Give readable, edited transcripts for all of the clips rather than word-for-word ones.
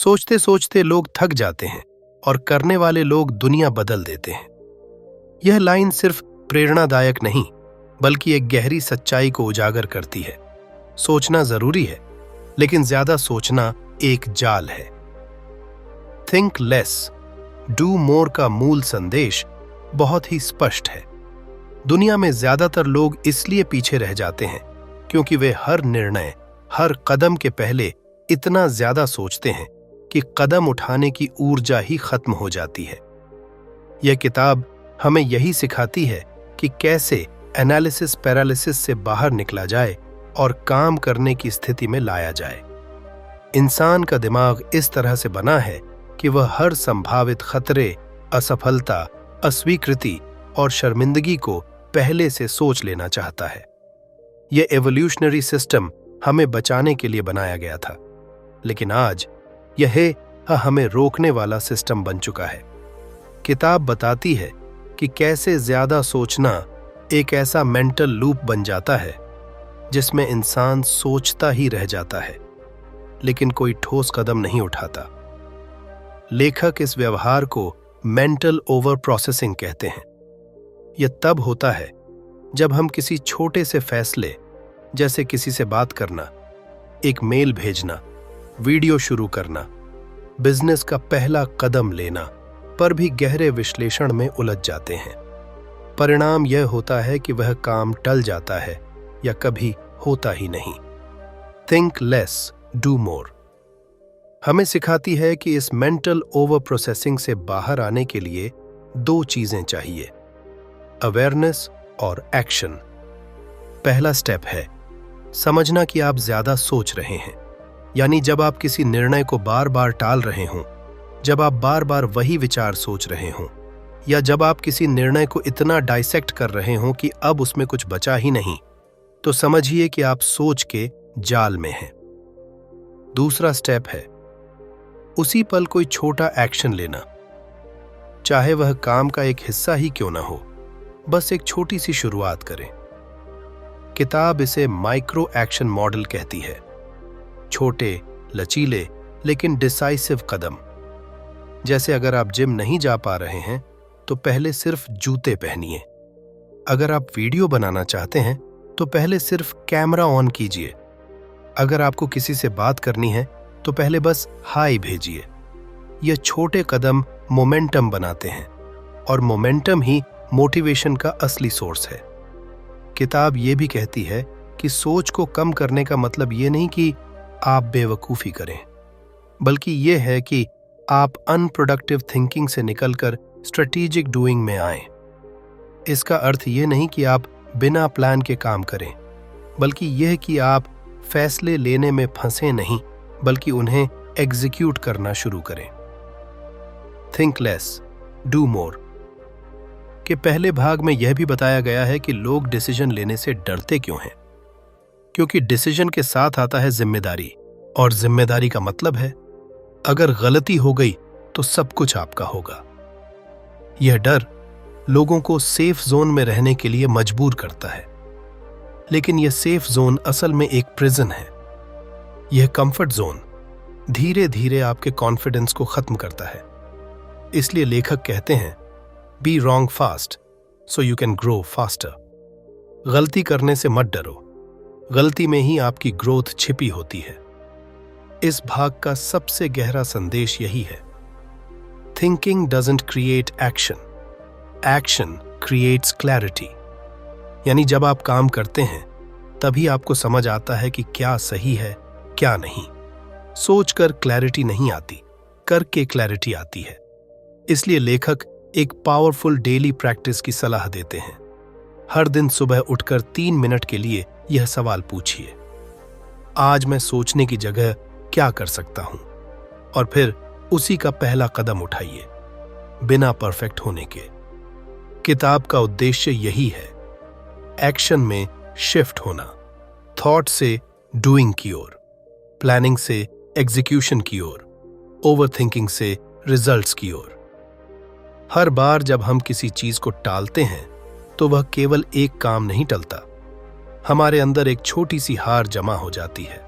सोचते सोचते लोग थक जाते हैं और करने वाले लोग दुनिया बदल देते हैं। यह लाइन सिर्फ प्रेरणादायक नहीं, बल्कि एक गहरी सच्चाई को उजागर करती है। सोचना जरूरी है, लेकिन ज्यादा सोचना एक जाल है। थिंक लेस, डू मोर का मूल संदेश बहुत ही स्पष्ट है। दुनिया में ज्यादातर लोग इसलिए पीछे रह जाते हैं क्योंकि वे हर निर्णय, हर कदम के पहले इतना ज्यादा सोचते हैं कि कदम उठाने की ऊर्जा ही खत्म हो जाती है। यह किताब हमें यही सिखाती है कि कैसे एनालिसिस पैरालिसिस से बाहर निकला जाए और काम करने की स्थिति में लाया जाए। इंसान का दिमाग इस तरह से बना है कि वह हर संभावित खतरे, असफलता, अस्वीकृति और शर्मिंदगी को पहले से सोच लेना चाहता है। यह एवोल्यूशनरी सिस्टम हमें बचाने के लिए बनाया गया था, लेकिन आज यह हमें रोकने वाला सिस्टम बन चुका है। किताब बताती है कि कैसे ज्यादा सोचना एक ऐसा मेंटल लूप बन जाता है जिसमें इंसान सोचता ही रह जाता है, लेकिन कोई ठोस कदम नहीं उठाता। लेखक इस व्यवहार को मेंटल ओवर प्रोसेसिंग कहते हैं। यह तब होता है जब हम किसी छोटे से फैसले, जैसे किसी से बात करना, एक मेल भेजना, वीडियो शुरू करना, बिजनेस का पहला कदम लेना, पर भी गहरे विश्लेषण में उलझ जाते हैं। परिणाम यह होता है कि वह काम टल जाता है या कभी होता ही नहीं। थिंक लेस, डू मोर हमें सिखाती है कि इस मेंटल ओवर प्रोसेसिंग से बाहर आने के लिए दो चीजें चाहिए, अवेयरनेस और एक्शन। पहला स्टेप है समझना कि आप ज्यादा सोच रहे हैं, यानी जब आप किसी निर्णय को बार बार टाल रहे हों, जब आप बार बार वही विचार सोच रहे हों, या जब आप किसी निर्णय को इतना डाइसेक्ट कर रहे हों कि अब उसमें कुछ बचा ही नहीं, तो समझिए कि आप सोच के जाल में हैं। दूसरा स्टेप है उसी पल कोई छोटा एक्शन लेना, चाहे वह काम का एक हिस्सा ही क्यों ना हो, बस एक छोटी सी शुरुआत करें। किताब इसे माइक्रो एक्शन मॉडल कहती है। छोटे, लचीले लेकिन डिसाइसिव कदम। जैसे अगर आप जिम नहीं जा पा रहे हैं तो पहले सिर्फ जूते पहनिए। अगर आप वीडियो बनाना चाहते हैं तो पहले सिर्फ कैमरा ऑन कीजिए। अगर आपको किसी से बात करनी है तो पहले बस हाय भेजिए। यह छोटे कदम मोमेंटम बनाते हैं और मोमेंटम ही मोटिवेशन का असली सोर्स है। किताब यह भी कहती है कि सोच को कम करने का मतलब यह नहीं कि आप बेवकूफी करें, बल्कि यह है कि आप अनप्रोडक्टिव थिंकिंग से निकलकर स्ट्रेटेजिक डूइंग में आएं। इसका अर्थ यह नहीं कि आप बिना प्लान के काम करें, बल्कि यह कि आप फैसले लेने में फंसे नहीं, बल्कि उन्हें एग्जीक्यूट करना शुरू करें। थिंक लेस, डू मोर के पहले भाग में यह भी बताया गया है कि लोग डिसीजन लेने से डरते क्यों हैं। क्योंकि डिसीजन के साथ आता है जिम्मेदारी, और जिम्मेदारी का मतलब है अगर गलती हो गई तो सब कुछ आपका होगा। यह डर लोगों को सेफ जोन में रहने के लिए मजबूर करता है, लेकिन यह सेफ जोन असल में एक प्रिजन है। यह कंफर्ट जोन धीरे धीरे आपके कॉन्फिडेंस को खत्म करता है। इसलिए लेखक कहते हैं, be wrong fast so you can grow faster. गलती करने से मत डरो, गलती में ही आपकी ग्रोथ छिपी होती है। इस भाग का सबसे गहरा संदेश यही है, thinking doesn't create action, action creates clarity. यानी जब आप काम करते हैं तभी आपको समझ आता है कि क्या सही है, क्या नहीं। सोचकर क्लैरिटी नहीं आती, करके क्लैरिटी आती है। इसलिए लेखक एक पावरफुल डेली प्रैक्टिस की सलाह देते हैं। हर दिन सुबह उठकर 3 मिनट के लिए यह सवाल पूछिए, आज मैं सोचने की जगह क्या कर सकता हूं, और फिर उसी का पहला कदम उठाइए, बिना परफेक्ट होने के। किताब का उद्देश्य यही है, एक्शन में शिफ्ट होना, थॉट से डूइंग की ओर, प्लानिंग से एग्जीक्यूशन की ओर, ओवरथिंकिंग से रिजल्ट्स की ओर। हर बार जब हम किसी चीज को टालते हैं तो वह केवल एक काम नहीं टलता, हमारे अंदर एक छोटी सी हार जमा हो जाती है,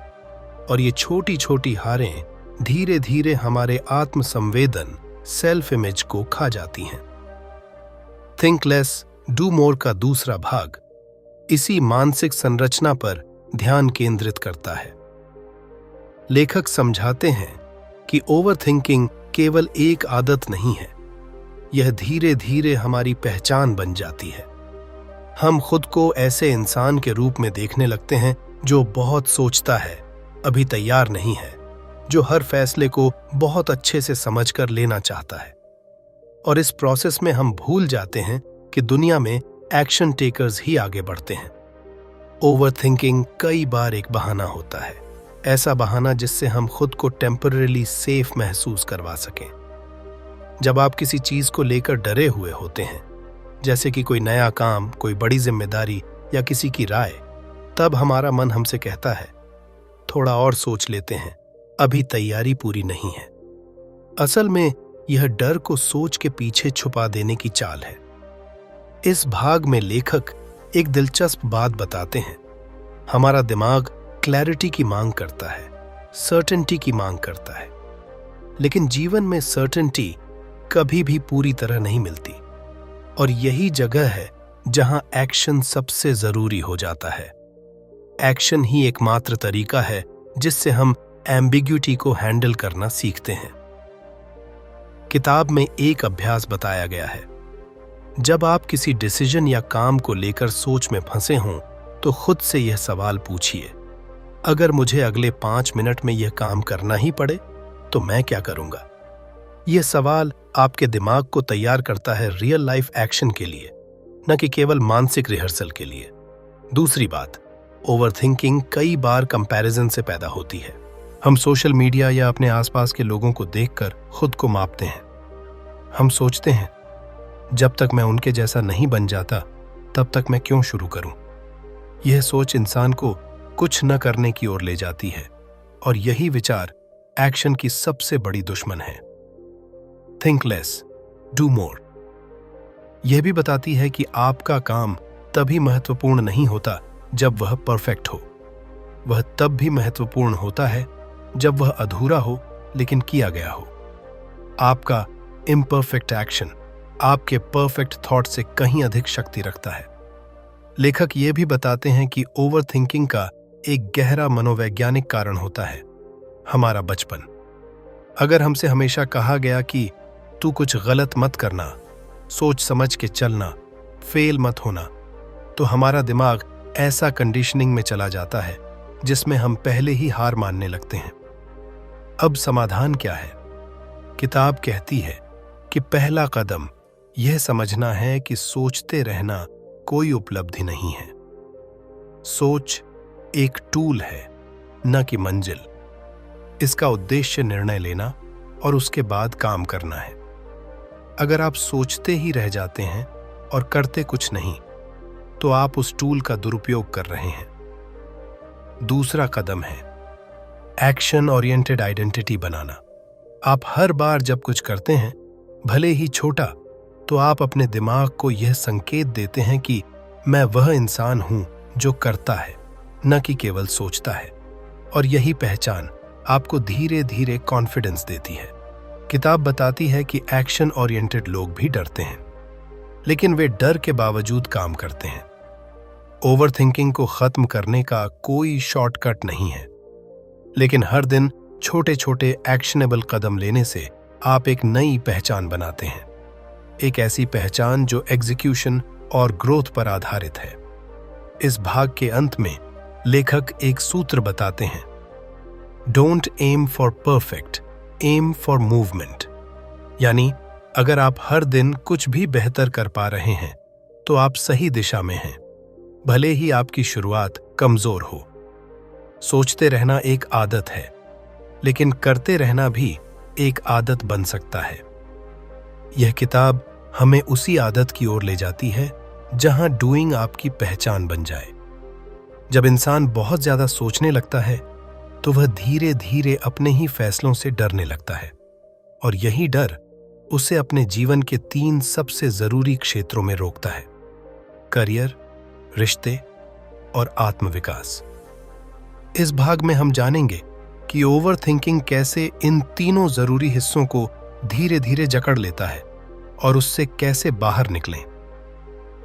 और ये छोटी छोटी हारें धीरे धीरे हमारे आत्म संवेदन, सेल्फ इमेज को खा जाती हैं। थिंक लेस डू मोर का दूसरा भाग इसी मानसिक संरचना पर ध्यान केंद्रित करता है। लेखक समझाते हैं कि ओवरथिंकिंग केवल एक आदत नहीं है, यह धीरे धीरे हमारी पहचान बन जाती है। हम खुद को ऐसे इंसान के रूप में देखने लगते हैं जो बहुत सोचता है, अभी तैयार नहीं है, जो हर फैसले को बहुत अच्छे से समझकर लेना चाहता है। और इस प्रोसेस में हम भूल जाते हैं कि दुनिया में एक्शन टेकर्स ही आगे बढ़ते हैं। ओवरथिंकिंग कई बार एक बहाना होता है, ऐसा बहाना जिससे हम खुद को टेम्पररी सेफ महसूस करवा सकें। जब आप किसी चीज को लेकर डरे हुए होते हैं, जैसे कि कोई नया काम, कोई बड़ी जिम्मेदारी या किसी की राय, तब हमारा मन हमसे कहता है थोड़ा और सोच लेते हैं, अभी तैयारी पूरी नहीं है। असल में यह डर को सोच के पीछे छुपा देने की चाल है। इस भाग में लेखक एक दिलचस्प बात बताते हैं। हमारा दिमाग क्लैरिटी की मांग करता है, सर्टेनिटी की मांग करता है, लेकिन जीवन में सर्टेनिटी कभी भी पूरी तरह नहीं मिलती, और यही जगह है जहां एक्शन सबसे जरूरी हो जाता है। एक्शन ही एकमात्र तरीका है जिससे हम एम्बिग्यूटी को हैंडल करना सीखते हैं। किताब में एक अभ्यास बताया गया है। जब आप किसी डिसीजन या काम को लेकर सोच में फंसे हों, तो खुद से यह सवाल पूछिए, अगर मुझे अगले 5 मिनट में यह काम करना ही पड़े तो मैं क्या करूंगा? यह सवाल आपके दिमाग को तैयार करता है रियल लाइफ एक्शन के लिए, न कि केवल मानसिक रिहर्सल के लिए। दूसरी बात, ओवरथिंकिंग कई बार कंपैरिजन से पैदा होती है। हम सोशल मीडिया या अपने आसपास के लोगों को देखकर खुद को मापते हैं। हम सोचते हैं, जब तक मैं उनके जैसा नहीं बन जाता, तब तक मैं क्यों शुरू करूं? यह सोच इंसान को कुछ न करने की ओर ले जाती है, और यही विचार एक्शन की सबसे बड़ी दुश्मन है। थिंक लेस, डू मोर यह भी बताती है कि आपका काम तभी महत्वपूर्ण नहीं होता जब वह परफेक्ट हो। वह तब भी महत्वपूर्ण होता है जब वह अधूरा हो लेकिन किया गया हो। आपका इम्परफेक्ट एक्शन आपके परफेक्ट थॉट से कहीं अधिक शक्ति रखता है। लेखक ये भी बताते हैं कि ओवरथिंकिंग का एक गहरा मनोवैज्ञानिक कारण होता है, हमारा बचपन। अगर हमसे हमेशा कहा गया कि तू कुछ गलत मत करना, सोच समझ के चलना, फेल मत होना, तो हमारा दिमाग ऐसा कंडीशनिंग में चला जाता है जिसमें हम पहले ही हार मानने लगते हैं। अब समाधान क्या है? किताब कहती है कि पहला कदम यह समझना है कि सोचते रहना कोई उपलब्धि नहीं है। सोच एक टूल है, न कि मंजिल। इसका उद्देश्य निर्णय लेना और उसके बाद काम करना है। अगर आप सोचते ही रह जाते हैं और करते कुछ नहीं, तो आप उस टूल का दुरुपयोग कर रहे हैं। दूसरा कदम है एक्शन ओरिएंटेड आइडेंटिटी बनाना। आप हर बार जब कुछ करते हैं, भले ही छोटा, तो आप अपने दिमाग को यह संकेत देते हैं कि मैं वह इंसान हूं जो करता है, न कि केवल सोचता है। और यही पहचान आपको धीरे धीरे कॉन्फिडेंस देती है। किताब बताती है कि एक्शन ओरिएंटेड लोग भी डरते हैं, लेकिन वे डर के बावजूद काम करते हैं। ओवरथिंकिंग को खत्म करने का कोई शॉर्टकट नहीं है, लेकिन हर दिन छोटे छोटे एक्शनेबल कदम लेने से आप एक नई पहचान बनाते हैं। एक ऐसी पहचान जो एग्जीक्यूशन और ग्रोथ पर आधारित है। इस भाग के अंत में लेखक एक सूत्र बताते हैं, don't aim for perfect, aim for movement. यानी अगर आप हर दिन कुछ भी बेहतर कर पा रहे हैं, तो आप सही दिशा में हैं, भले ही आपकी शुरुआत कमजोर हो। सोचते रहना एक आदत है, लेकिन करते रहना भी एक आदत बन सकता है। यह किताब हमें उसी आदत की ओर ले जाती है जहां डूइंग आपकी पहचान बन जाए। जब इंसान बहुत ज्यादा सोचने लगता है, तो वह धीरे धीरे अपने ही फैसलों से डरने लगता है, और यही डर उसे अपने जीवन के 3 सबसे जरूरी क्षेत्रों में रोकता है: करियर, रिश्ते और आत्मविकास। इस भाग में हम जानेंगे कि ओवर थिंकिंग कैसे इन तीनों जरूरी हिस्सों को धीरे धीरे जकड़ लेता है और उससे कैसे बाहर निकलें।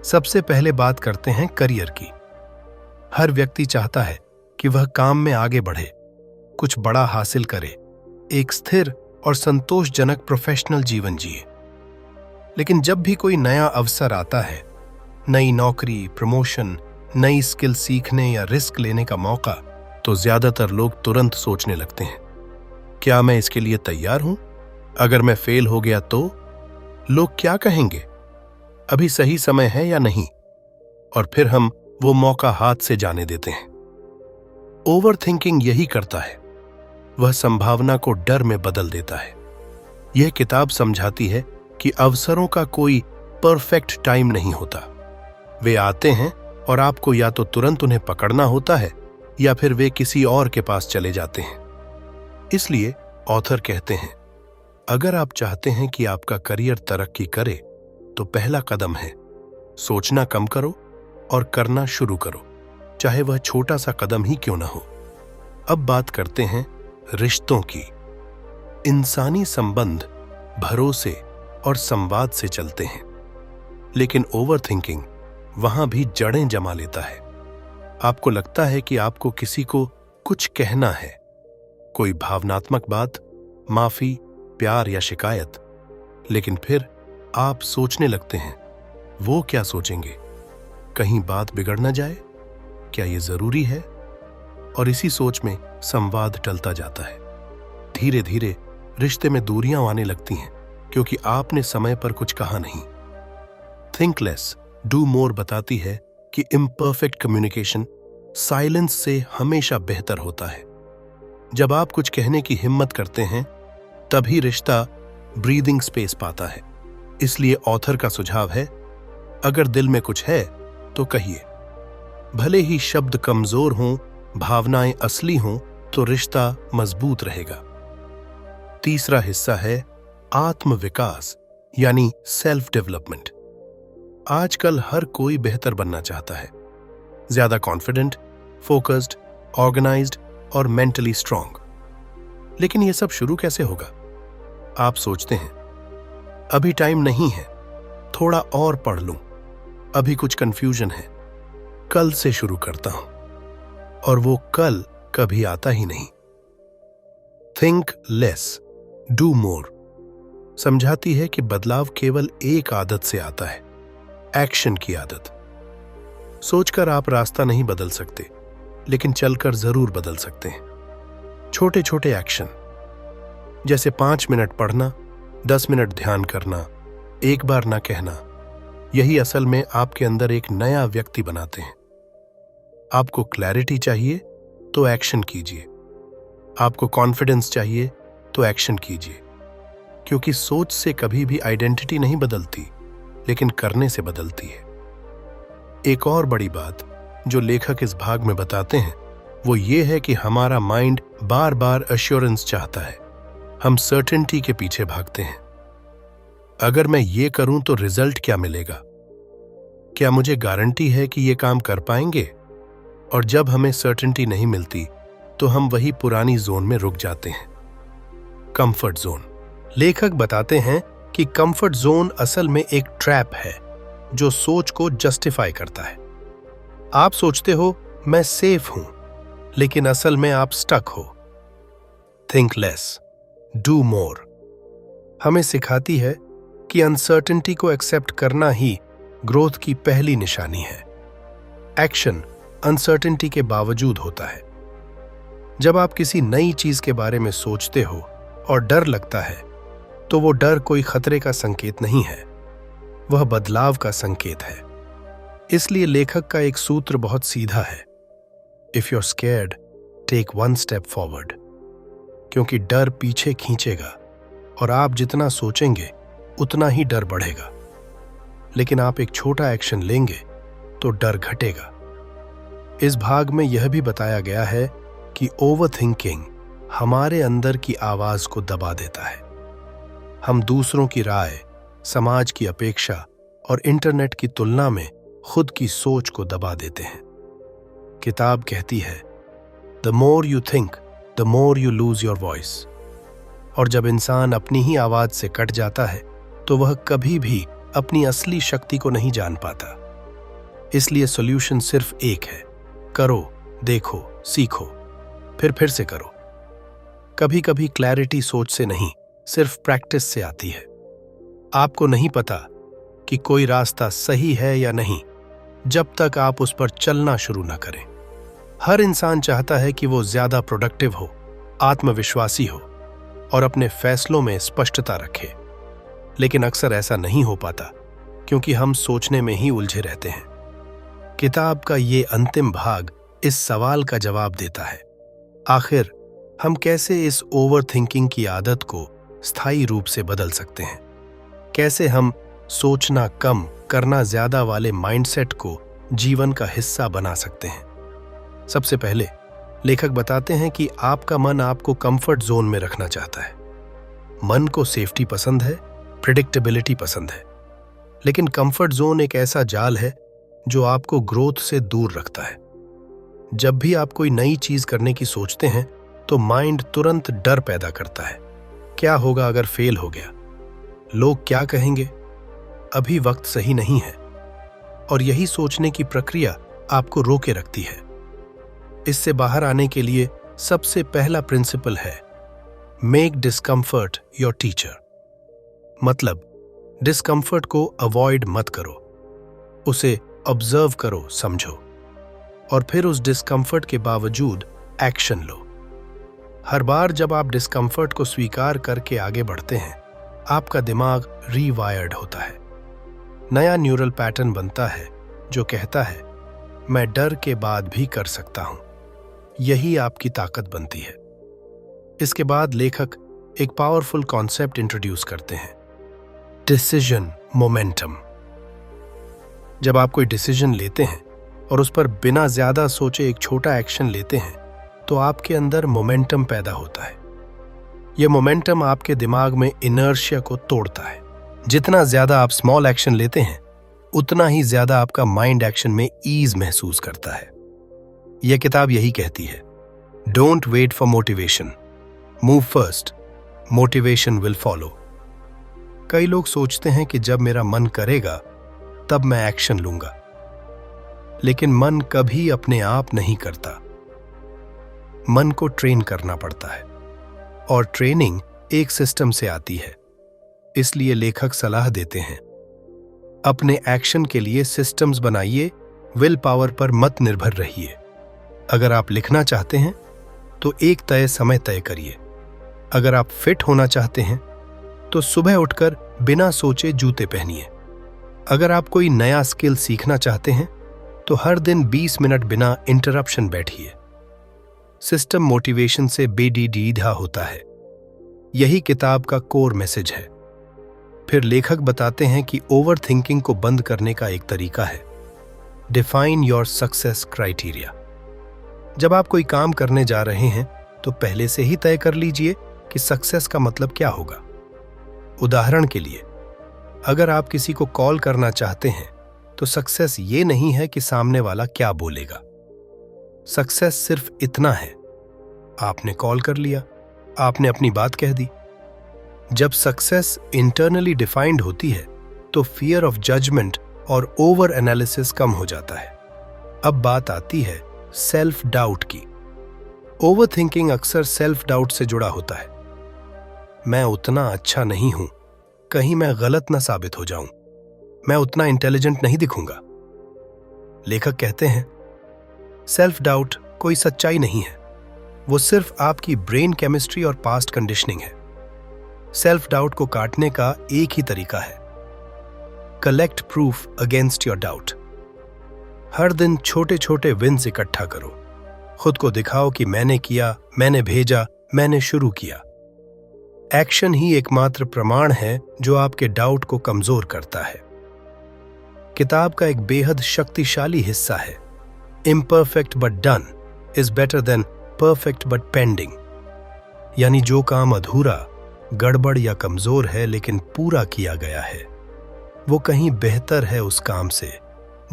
सबसे पहले बात करते हैं करियर की। हर व्यक्ति चाहता है कि वह काम में आगे बढ़े, कुछ बड़ा हासिल करे, एक स्थिर और संतोषजनक प्रोफेशनल जीवन जिए। लेकिन जब भी कोई नया अवसर आता है, नई नौकरी, प्रमोशन, नई स्किल सीखने या रिस्क लेने का मौका, तो ज्यादातर लोग तुरंत सोचने लगते हैं, क्या मैं इसके लिए तैयार हूं? अगर मैं फेल हो गया तो लोग क्या कहेंगे? अभी सही समय है या नहीं? और फिर हम वो मौका हाथ से जाने देते हैं। ओवर थिंकिंग यही करता है, वह संभावना को डर में बदल देता है। यह किताब समझाती है कि अवसरों का कोई परफेक्ट टाइम नहीं होता। वे आते हैं और आपको या तो तुरंत उन्हें पकड़ना होता है या फिर वे किसी और के पास चले जाते हैं। इसलिए ऑथर कहते हैं, अगर आप चाहते हैं कि आपका करियर तरक्की करे तो पहला कदम है सोचना कम करो और करना शुरू करो, चाहे वह छोटा सा कदम ही क्यों ना हो। अब बात करते हैं रिश्तों की। इंसानी संबंध भरोसे और संवाद से चलते हैं, लेकिन ओवरथिंकिंग वहां भी जड़ें जमा लेता है। आपको लगता है कि आपको किसी को कुछ कहना है, कोई भावनात्मक बात, माफी, प्यार या शिकायत, लेकिन फिर आप सोचने लगते हैं, वो क्या सोचेंगे? कहीं बात बिगड़ न जाए? क्या ये जरूरी है? और इसी सोच में संवाद टलता जाता है। धीरे धीरे रिश्ते में दूरियां आने लगती हैं क्योंकि आपने समय पर कुछ कहा नहीं। थिंक लेस डू मोर बताती है कि इम्परफेक्ट कम्युनिकेशन साइलेंस से हमेशा बेहतर होता है। जब आप कुछ कहने की हिम्मत करते हैं तभी रिश्ता ब्रीदिंग स्पेस पाता है। इसलिए ऑथर का सुझाव है, अगर दिल में कुछ है तो कहिए। भले ही शब्द कमजोर हों, भावनाएं असली हों, तो रिश्ता मजबूत रहेगा। तीसरा हिस्सा है आत्मविकास यानी सेल्फ डेवलपमेंट। आजकल हर कोई बेहतर बनना चाहता है, ज्यादा कॉन्फिडेंट, फोकस्ड, ऑर्गेनाइज्ड और मेंटली स्ट्रांग। लेकिन यह सब शुरू कैसे होगा? आप सोचते हैं, अभी टाइम नहीं है, थोड़ा और पढ़ लूं, अभी कुछ कंफ्यूजन है, कल से शुरू करता हूं। और वो कल कभी आता ही नहीं। थिंक लेस डू मोर समझाती है कि बदलाव केवल एक आदत से आता है, एक्शन की आदत। सोचकर आप रास्ता नहीं बदल सकते, लेकिन चलकर जरूर बदल सकते हैं। छोटे छोटे एक्शन, जैसे 5 मिनट पढ़ना, 10 मिनट ध्यान करना, एक बार ना कहना, यही असल में आपके अंदर एक नया व्यक्ति बनाते हैं। आपको क्लैरिटी चाहिए तो एक्शन कीजिए, आपको कॉन्फिडेंस चाहिए तो एक्शन कीजिए, क्योंकि सोच से कभी भी आइडेंटिटी नहीं बदलती, लेकिन करने से बदलती है। एक और बड़ी बात जो लेखक इस भाग में बताते हैं वो ये है कि हमारा माइंड बार बार एश्योरेंस चाहता है। हम सर्टेनिटी के पीछे भागते हैं। अगर मैं ये करूं तो रिजल्ट क्या मिलेगा? क्या मुझे गारंटी है कि ये काम कर पाएंगे? और जब हमें सर्टेनिटी नहीं मिलती तो हम वही पुरानी जोन में रुक जाते हैं, कंफर्ट जोन। लेखक बताते हैं कि कंफर्ट जोन असल में एक ट्रैप है जो सोच को जस्टिफाई करता है। आप सोचते हो मैं सेफ हूं, लेकिन असल में आप स्टक हो। थिंक लेस डू मोर हमें सिखाती है कि अनसर्टेनिटी को एक्सेप्ट करना ही ग्रोथ की पहली निशानी है। एक्शन अनसर्टेनिटी के बावजूद होता है। जब आप किसी नई चीज के बारे में सोचते हो और डर लगता है, तो वो डर कोई खतरे का संकेत नहीं है, वह बदलाव का संकेत है। इसलिए लेखक का एक सूत्र बहुत सीधा है, if you are scared take 1 step forward. क्योंकि डर पीछे खींचेगा और आप जितना सोचेंगे उतना ही डर बढ़ेगा। लेकिन आप एक छोटा एक्शन लेंगे तो डर घटेगा। इस भाग में यह भी बताया गया है कि ओवरथिंकिंग हमारे अंदर की आवाज को दबा देता है। हम दूसरों की राय, समाज की अपेक्षा और इंटरनेट की तुलना में खुद की सोच को दबा देते हैं। किताब कहती है, the more you think the more you lose your voice. और जब इंसान अपनी ही आवाज से कट जाता है तो वह कभी भी अपनी असली शक्ति को नहीं जान पाता। इसलिए सॉल्यूशन सिर्फ एक है, करो, देखो, सीखो, फिर से करो। कभी कभी क्लैरिटी सोच से नहीं, सिर्फ प्रैक्टिस से आती है। आपको नहीं पता कि कोई रास्ता सही है या नहीं जब तक आप उस पर चलना शुरू न करें। हर इंसान चाहता है कि वो ज्यादा प्रोडक्टिव हो, आत्मविश्वासी हो और अपने फैसलों में स्पष्टता रखे, लेकिन अक्सर ऐसा नहीं हो पाता क्योंकि हम सोचने में ही उलझे रहते हैं। किताब का ये अंतिम भाग इस सवाल का जवाब देता है, आखिर हम कैसे इस ओवर थिंकिंग की आदत को स्थायी रूप से बदल सकते हैं? कैसे हम सोचना कम करना ज्यादा वाले माइंडसेट को जीवन का हिस्सा बना सकते हैं? सबसे पहले लेखक बताते हैं कि आपका मन आपको कंफर्ट जोन में रखना चाहता है। मन को सेफ्टी पसंद है, प्रिडिक्टेबिलिटी पसंद है, लेकिन कंफर्ट जोन एक ऐसा जाल है जो आपको ग्रोथ से दूर रखता है। जब भी आप कोई नई चीज करने की सोचते हैं तो माइंड तुरंत डर पैदा करता है। क्या होगा अगर फेल हो गया? लोग क्या कहेंगे? अभी वक्त सही नहीं है। और यही सोचने की प्रक्रिया आपको रोके रखती है। इससे बाहर आने के लिए सबसे पहला प्रिंसिपल है, मेक डिस्कम्फर्ट योर टीचर। मतलब डिस्कम्फर्ट को अवॉइड मत करो, उसे ऑब्जर्व करो, समझो, और फिर उस डिस्कम्फर्ट के बावजूद एक्शन लो। हर बार जब आप डिस्कम्फर्ट को स्वीकार करके आगे बढ़ते हैं, आपका दिमाग रीवायर्ड होता है। नया न्यूरल पैटर्न बनता है जो कहता है, मैं डर के बाद भी कर सकता हूं। यही आपकी ताकत बनती है। इसके बाद लेखक एक पावरफुल कॉन्सेप्ट इंट्रोड्यूस करते हैं, डिसीजन मोमेंटम। जब आप कोई डिसीजन लेते हैं और उस पर बिना ज्यादा सोचे एक छोटा एक्शन लेते हैं तो आपके अंदर मोमेंटम पैदा होता है। यह मोमेंटम आपके दिमाग में इनर्शिया को तोड़ता है। जितना ज्यादा आप स्मॉल एक्शन लेते हैं उतना ही ज्यादा आपका माइंड एक्शन में ईज महसूस करता है। यह किताब यही कहती है, don't wait for motivation, move first, motivation will follow. कई लोग सोचते हैं कि जब मेरा मन करेगा तब मैं एक्शन लूंगा, लेकिन मन कभी अपने आप नहीं करता। मन को ट्रेन करना पड़ता है और ट्रेनिंग एक सिस्टम से आती है। इसलिए लेखक सलाह देते हैं, अपने एक्शन के लिए सिस्टम्स बनाइए, विल पावर पर मत निर्भर रहिए। अगर आप लिखना चाहते हैं तो एक तय समय तय करिए। अगर आप फिट होना चाहते हैं तो सुबह उठकर बिना सोचे जूते पहनिए। अगर आप कोई नया स्किल सीखना चाहते हैं तो हर दिन 20 मिनट बिना इंटरप्शन बैठिए। सिस्टम मोटिवेशन से बेडीडीधा होता है। यही किताब का कोर मैसेज है। फिर लेखक बताते हैं कि ओवर थिंकिंग को बंद करने का एक तरीका है, डिफाइन योर सक्सेस क्राइटेरिया। जब आप कोई काम करने जा रहे हैं तो पहले से ही तय कर लीजिए कि सक्सेस का मतलब क्या होगा। उदाहरण के लिए, अगर आप किसी को कॉल करना चाहते हैं तो सक्सेस ये नहीं है कि सामने वाला क्या बोलेगा। सक्सेस सिर्फ इतना है, आपने कॉल कर लिया, आपने अपनी बात कह दी। जब सक्सेस इंटरनली डिफाइंड होती है तो फियर ऑफ जजमेंट और ओवर एनालिसिस कम हो जाता है। अब बात आती है सेल्फ डाउट की। ओवर थिंकिंग अक्सर सेल्फ डाउट से जुड़ा होता है। मैं उतना अच्छा नहीं हूं, कहीं मैं गलत ना साबित हो जाऊं, मैं उतना इंटेलिजेंट नहीं दिखूंगा। लेखक कहते हैं, सेल्फ डाउट कोई सच्चाई नहीं है, वो सिर्फ आपकी ब्रेन केमिस्ट्री और पास्ट कंडीशनिंग है। सेल्फ डाउट को काटने का एक ही तरीका है, collect proof against your doubt. हर दिन छोटे छोटे विन्स इकट्ठा करो। खुद को दिखाओ कि मैंने किया, मैंने भेजा, मैंने शुरू किया। एक्शन ही एकमात्र प्रमाण है जो आपके डाउट को कमजोर करता है। किताब का एक बेहद शक्तिशाली हिस्सा है, imperfect but done is better than perfect but pending. यानी जो काम अधूरा, गड़बड़ या कमजोर है लेकिन पूरा किया गया है, वो कहीं बेहतर है उस काम से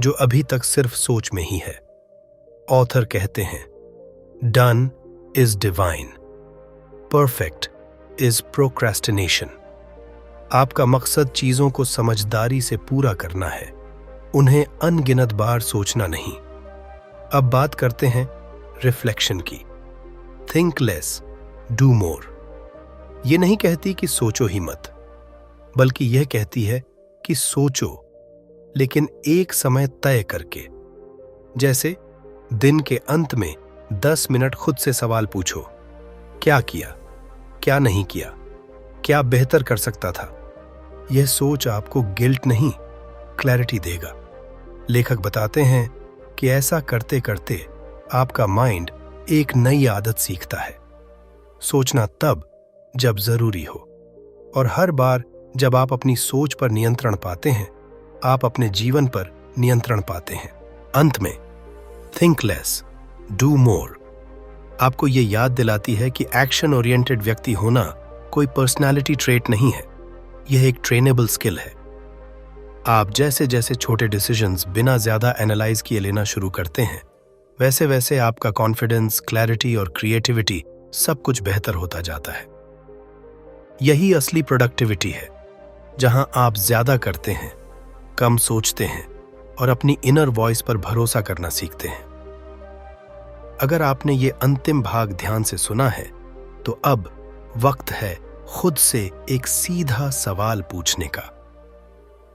जो अभी तक सिर्फ सोच में ही है। ऑथर कहते हैं, done is divine. Perfect is procrastination. आपका मकसद चीजों को समझदारी से पूरा करना है, उन्हें अनगिनत बार सोचना नहीं। अब बात करते हैं रिफ्लेक्शन की। Think less, do more. ये नहीं कहती कि सोचो ही मत, बल्कि यह कहती है कि सोचो, लेकिन एक समय तय करके। जैसे दिन के अंत में 10 मिनट खुद से सवाल पूछो, क्या किया, क्या नहीं किया, क्या बेहतर कर सकता था। यह सोच आपको गिल्ट नहीं, क्लैरिटी देगा। लेखक बताते हैं कि ऐसा करते करते आपका माइंड एक नई आदत सीखता है, सोचना तब जब जरूरी हो। और हर बार जब आप अपनी सोच पर नियंत्रण पाते हैं, आप अपने जीवन पर नियंत्रण पाते हैं। अंत में थिंक लेस, डू मोर आपको यह याद दिलाती है कि एक्शन ओरिएंटेड व्यक्ति होना कोई पर्सनालिटी ट्रेट नहीं है, यह एक ट्रेनेबल स्किल है। आप जैसे जैसे छोटे डिसीजंस बिना ज्यादा एनालाइज किए लेना शुरू करते हैं, वैसे वैसे आपका कॉन्फिडेंस, क्लैरिटी और क्रिएटिविटी सब कुछ बेहतर होता जाता है। यही असली प्रोडक्टिविटी है, जहां आप ज्यादा करते हैं, कम सोचते हैं और अपनी इनर वॉइस पर भरोसा करना सीखते हैं। अगर आपने ये अंतिम भाग ध्यान से सुना है, तो अब वक्त है खुद से एक सीधा सवाल पूछने का।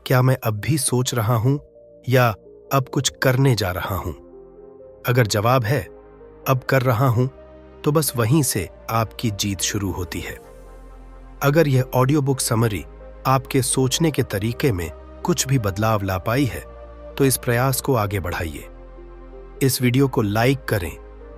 क्या मैं अब भी सोच रहा हूं या अब कुछ करने जा रहा हूं? अगर जवाब है अब कर रहा हूं, तो बस वहीं से आपकी जीत शुरू होती है। अगर यह ऑडियो बुक समरी आपके सोचने के तरीके में कुछ भी बदलाव ला पाई है, तो इस प्रयास को आगे बढ़ाइए। इस वीडियो को लाइक करें,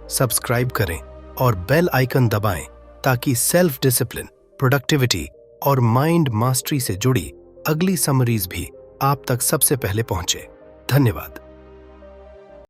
सब्सक्राइब करें और बेल आइकन दबाएं, ताकि सेल्फ डिसिप्लिन, प्रोडक्टिविटी और माइंड मास्टरी से जुड़ी अगली समरीज भी आप तक सबसे पहले पहुंचे। धन्यवाद।